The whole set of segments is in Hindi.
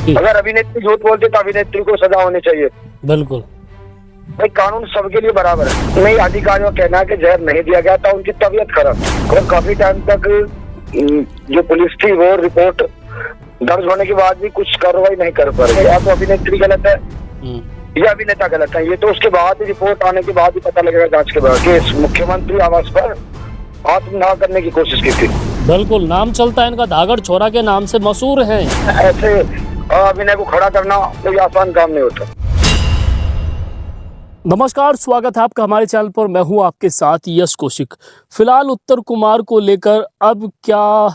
अगर अभिनेत्री झूठ बोलती तो अभिनेत्री को सजा होनी चाहिए। बिल्कुल भाई कानून सबके लिए बराबर है। नहीं, अधिकारियों का कहना है कि जहर नहीं दिया गया था, उनकी तबीयत खराब और काफी टाइम तक जो पुलिस थी वो रिपोर्ट दर्ज होने के बाद भी कुछ कार्रवाई नहीं कर पा रही। या तो अभिनेत्री गलत है या अभिनेता गलत है, ये तो उसके बाद ही रिपोर्ट आने के बाद ही पता लगेगा, जांच के बाद। कि मुख्यमंत्री आवास पर आत्मदाह करने की कोशिश की थी। बिल्कुल, नाम चलता है इनका, धागड़ छोरा के नाम से मशहूर हैं। ऐसे अभिनय को खड़ा करना कोई आसान काम नहीं होता। नमस्कार, स्वागत है आपका हमारे चैनल पर। मैं हूं आपके साथ यश कौशिक। फिलहाल उत्तर कुमार को लेकर अब क्या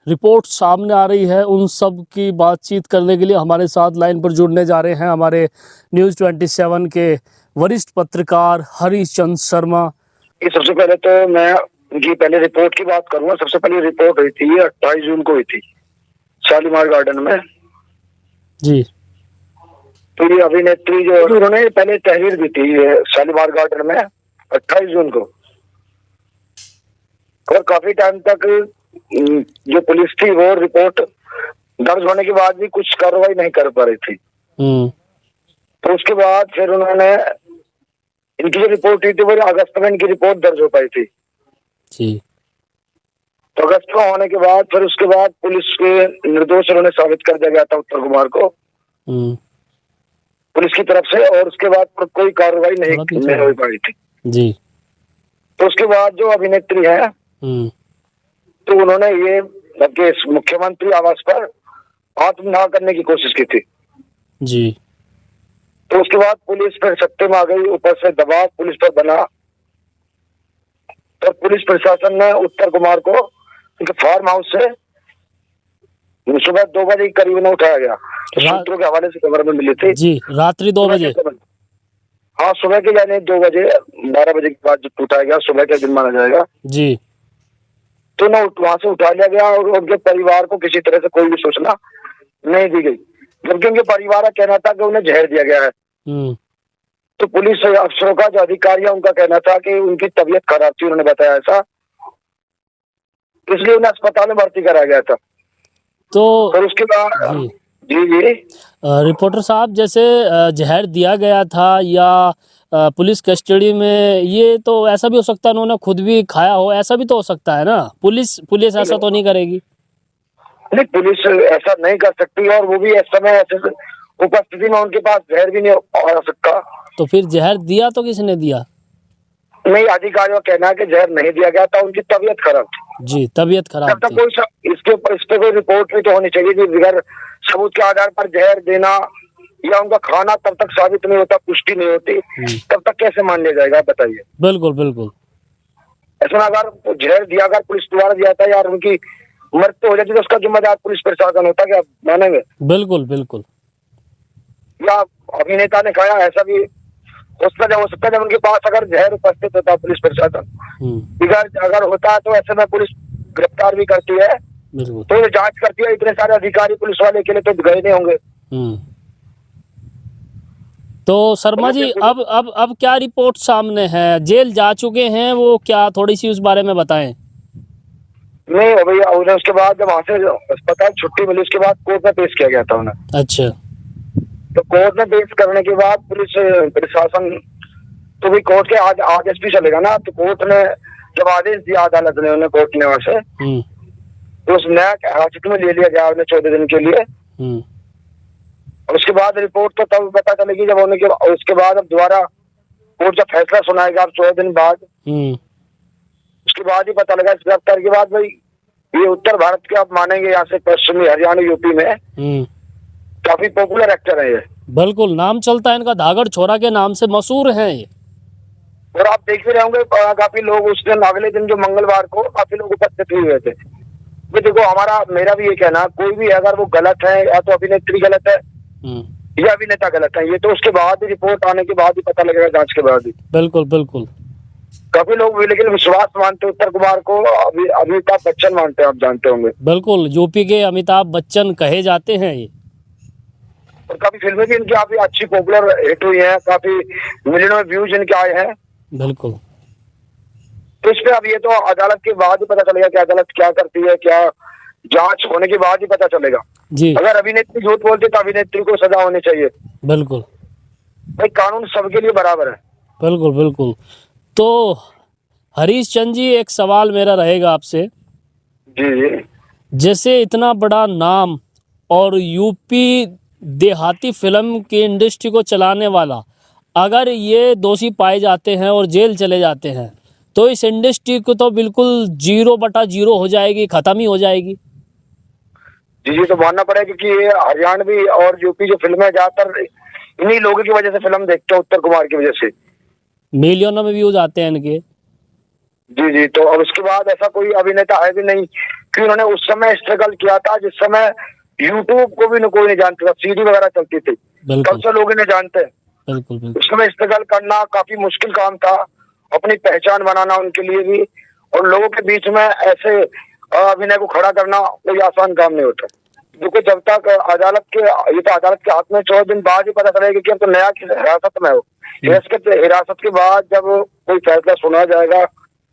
रिपोर्ट सामने आ रही है, उन सब की बातचीत करने के लिए हमारे साथ लाइन पर जुड़ने जा रहे हैं हमारे न्यूज़ 27 के वरिष्ठ पत्रकार हरिश्चंद्र शर्मा। सबसे पहले तो मैं उनकी पहले रिपोर्ट की बात करूंगा। सबसे पहले रिपोर्ट हुई थी 28 जून को हुई थी शालीमार गार्डन में जी। तो ये अभिनेत्री जो उन्होंने पहले तहरीर दी थी शालीमार गार्डन में 28 जून को, और काफी टाइम तक जो पुलिस थी वो रिपोर्ट दर्ज होने के बाद भी कुछ कार्रवाई नहीं कर पा रही थी। तो उसके बाद फिर उन्होंने इनकी जो रिपोर्ट हुई थी वो अगस्त में इनकी रिपोर्ट दर्ज हो पाई थी जी। तो अगस्त में होने के बाद फिर उसके बाद पुलिस के निर्दोष उन्होंने साबित कर दिया गया था उत्तर कुमार को पुलिस की तरफ से, और उसके बाद कोई कार्रवाई नहीं हो पाई थी जी। तो उसके बाद जो अभिनेत्री है तो उन्होंने ये मुख्यमंत्री आवास पर आत्मदाह करने की कोशिश की थी जी। तो उसके बाद पुलिस फिर सत्ते में आ गई, ऊपर से दबाव पुलिस पर बना, तो पुलिस प्रशासन ने उत्तर कुमार को उनके फार्म हाउस से सुबह 2 बजे करीब में उठाया गया। तो सूत्रों के हवाले से खबर में मिली थी जी, रात्रि 2 बजे। हाँ, सुबह के यानी 2 बजे 12 बजे के बाद जब उठाया गया, सुबह का दिन माना जाएगा जी। तो ना वहां से उठा लिया गया और उनके परिवार को किसी तरह से कोई भी सूचना नहीं दी गई, जबकि उनके परिवार का कहना था कि उन्हें जहर दिया गया है। तो पुलिस अफसरों का जो अधिकारी है उनका कहना था कि उनकी तबीयत खराब थी, उन्होंने बताया ऐसा, इसलिए उन्हें अस्पताल में भर्ती कराया गया था। तो उसके बाद जी रिपोर्टर साहब, जैसे जहर दिया गया था या पुलिस कस्टडी में, ये तो ऐसा भी हो सकता है उन्होंने खुद भी खाया हो, ऐसा भी तो हो सकता है ना। पुलिस ऐसा तो नहीं करेगी? नहीं, पुलिस ऐसा नहीं कर सकती, और वो भी इस समय ऐसे उपस्थिति में उनके पास जहर भी नहीं आ सकता। तो फिर जहर दिया तो किसने दिया? नहीं, अधिकारियों का कहना है कि जहर नहीं दिया गया था, उनकी तबीयत खराब थी जी। तबीयत खराब थी। कोई इसके ऊपर इस पे कोई रिपोर्ट भी तो होनी चाहिए कि बगैर सबूत के आधार पर जहर देना या उनका खाना तब तक साबित नहीं होता, पुष्टि नहीं होती, तब तक कैसे मान लिया जाएगा, आप बताइए। बिल्कुल बिल्कुल। ऐसा अगर जहर दिया, अगर पुलिस द्वारा दिया था यार, उनकी मृत्यु हो जाती तो उसका जिम्मेदार पुलिस प्रशासन होता, क्या मानेंगे? बिल्कुल बिल्कुल। या अभिनेता ने खाया, ऐसा भी हो सकता है जब उनके पास अगर जहर उपस्थित होता पुलिस प्रशासन अगर होता तो ऐसे में पुलिस गिरफ्तार भी करती है, तो ये जांच करती है। इतने सारे अधिकारी पुलिस वाले के लिए तो गए नहीं होंगे। तो शर्मा जी, अब क्या रिपोर्ट सामने है? जेल जा चुके हैं वो, क्या थोड़ी सी उस बारे में बताएं। नहीं भैया, उन्हें उसके बाद जब वहां से अस्पताल छुट्टी मिली उसके बाद कोर्ट में पेश किया गया था उन्हें। अच्छा। तो कोर्ट में पेश करने के बाद पुलिस प्रशासन तो भी कोर्ट के आदेश भी चलेगा ना, तो कोर्ट ने जब आदेश दिया अदालत ने, उन्हें कोर्ट ने वहां से तो उस न्याय हाजिर में ले लिया गया उन्हें 14 दिन के लिए। और उसके बाद रिपोर्ट तो तब पता चलेगी जब होने के, उसके बाद अब दोबारा कोर्ट जब फैसला सुनाएगा अब 14 दिन बाद, उसके बाद ही पता लगा। इस गिरफ्तार के बाद भाई ये उत्तर भारत के आप मानेंगे, यहाँ से पश्चिमी हरियाणा यूपी में काफी पॉपुलर एक्टर है ये। बिल्कुल, नाम चलता है इनका, धागड़ छोरा के नाम से मशहूर हैं ये। और आप देख भी रहे होंगे काफी लोग उस दिन, अगले दिन जो मंगलवार को काफी लोग उपस्थित हुए थे। तो देखो मेरा भी ये कहना, कोई भी अगर वो गलत है या तो अभिनेत्री गलत है या अभिनेता गलत है, ये तो उसके बाद ही रिपोर्ट आने के बाद ही पता लगेगा, जांच के बाद ही। बिल्कुल बिल्कुल। काफी लोग लेकिन विश्वास मानते उत्तर कुमार को अमिताभ बच्चन मानते हैं, आप जानते होंगे। बिल्कुल, यूपी के अमिताभ बच्चन कहे जाते हैं ये। और काफी फिल्में भी इनकी काफी अच्छी पॉपुलर हिट हुई हैं, काफी मिलियनों में व्यूज इनके आए हैं। बिल्कुल। तो इस पे अब ये तो अदालत के बाद ही पता चलेगा कि अदालत क्या करती है, क्या जांच होने के बाद ही पता चलेगा। जी अगर अभिनेत्री झूठ बोलती तो अभिनेत्री को सजा होनी चाहिए। बिल्कुल भाई कानून सबके लिए बराबर है। बिल्कुल बिल्कुल। तो हरीश चंद जी, एक सवाल मेरा रहेगा आपसे। जी जी जैसे इतना बड़ा नाम और यूपी देहाती फिल्म की इंडस्ट्री को चलाने वाला, अगर ये दोषी पाए जाते हैं और जेल चले जाते हैं तो इस इंडस्ट्री को तो बिल्कुल 0/0 हो जाएगी, ख़त्म ही हो जाएगी। जी जी, तो मानना पड़ेगा क्योंकि ये हरियाणवी और यूपी जो फिल्में ज्यादातर इन्हीं लोगों की वजह से फिल्म देखते हैं, उत्तर कुमार की वजह से। मिलियनों में व्यूज आते हैं इनके। जी जी, तो अब उसके बाद ऐसा कोई अभिनेता है भी नहीं कि उन्होंने उस समय स्ट्रगल किया था जिस समय यूट्यूब को भी कोई नहीं जानता था, सीडी वगैरह चलती थी, बिल्कुल कब से लोग इन्हें जानते हैं। बिल्कुल बिल्कुल उस समय स्ट्रगल करना काफी मुश्किल काम था, अपनी पहचान बनाना उनके लिए भी, और लोगों के बीच में ऐसे अभिनय को खड़ा करना कोई आसान काम नहीं होता। क्योंकि जब तक अदालत के, ये तो अदालत के हाथ में 14 दिन बाद ही पता चलेगा कि अब तो नया किस हिरासत में हो। हिरासत के बाद जब कोई फैसला सुना जाएगा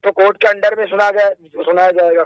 तो कोर्ट के अंडर में सुनाया जाएगा।